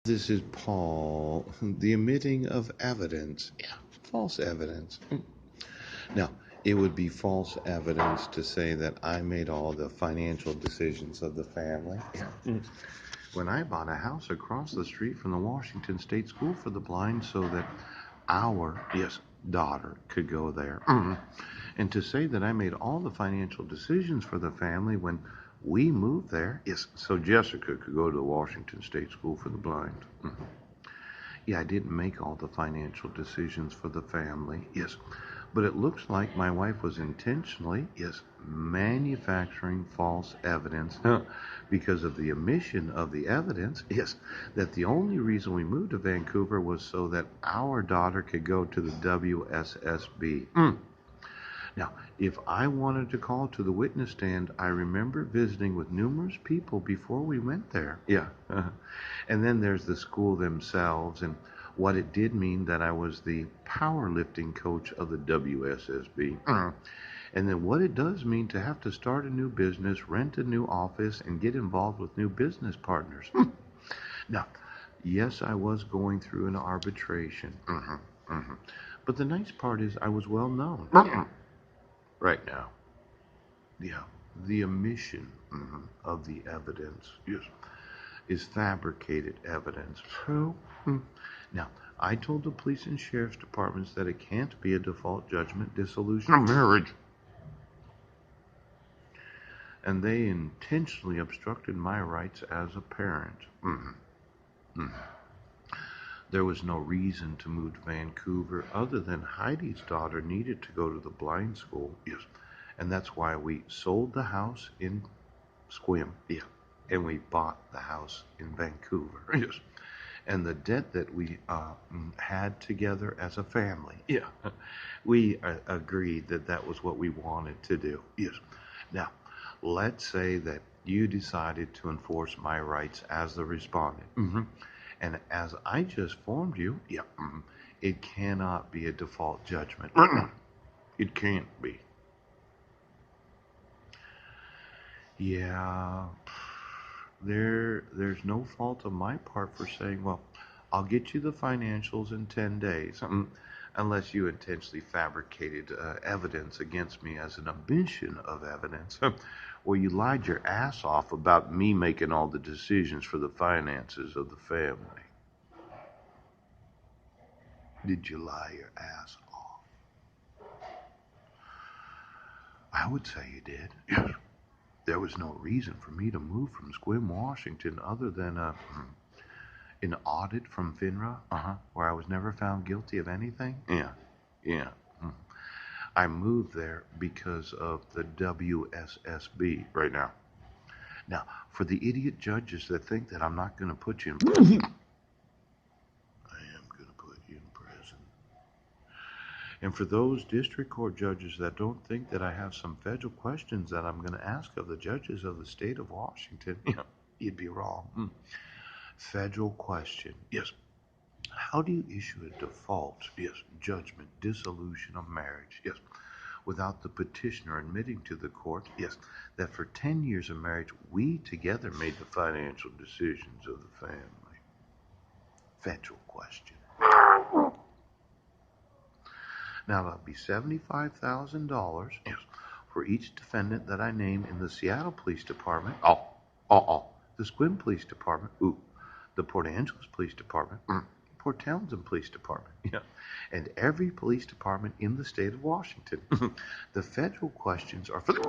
This is Paul. The omitting of evidence. Yeah, false evidence. Now, it would be false evidence to say that I made all the financial decisions of the family. Yeah. When I bought a house across the street from the Washington State School for the Blind so that our, yes, daughter could go there. And to say that I made all the financial decisions for the family when we moved there, yes, so Jessica could go to the Washington State School for the Blind. Yeah, I didn't make all the financial decisions for the family, yes. But it looks like my wife was intentionally, yes, manufacturing false evidence because of the omission of the evidence, yes, that the only reason we moved to Vancouver was so that our daughter could go to the WSSB. Now, if I wanted to call to the witness stand, I remember visiting with numerous people before we went there. Yeah. And then there's the school themselves and what it did mean that I was the powerlifting coach of the WSSB. And then what it does mean to have to start a new business, rent a new office, and get involved with new business partners. Now, yes, I was going through an arbitration. But the nice part is I was well known. Right now. Yeah, the omission of the evidence, yes, is fabricated evidence. So, now, I told the police and sheriff's departments that it can't be a default judgment dissolution of marriage. And they intentionally obstructed my rights as a parent. There was no reason to move to Vancouver other than Heidi's daughter needed to go to the blind school. Yes. And that's why we sold the house in Sequim. Yeah. And we bought the house in Vancouver. Yes. And the debt that we had together as a family. Yeah. We agreed that that was what we wanted to do. Yes. Now, let's say that you decided to enforce my rights as the respondent. And as I just informed you, yeah, it cannot be a default judgment. It can't be. Yeah, there's no fault on my part for saying, well, I'll get you the financials in 10 days, unless you intentionally fabricated evidence against me as an omission of evidence, or you lied your ass off about me making all the decisions for the finances of the family. Did you lie your ass off? I would say you did. Yes. There was no reason for me to move from Sequim, Washington, other than an audit from FINRA, where I was never found guilty of anything. Yeah. I moved there because of the WSSB right now. Now, for the idiot judges that think that I'm not going to put you in prison, I am going to put you in prison. And for those district court judges that don't think that I have some federal questions that I'm going to ask of the judges of the state of Washington, you'd be wrong. Federal question. Yes. How do you issue a default, yes, judgment, dissolution of marriage, yes, without the petitioner admitting to the court, yes, that for 10 years of marriage, we together made the financial decisions of the family? Federal question. Now, that'll be $75,000, yes, for each defendant that I name in the Seattle Police Department, the Sequim Police Department, the Port Angeles Police Department, Port Townsend Police Department, and every police department in the state of Washington. The federal questions are for the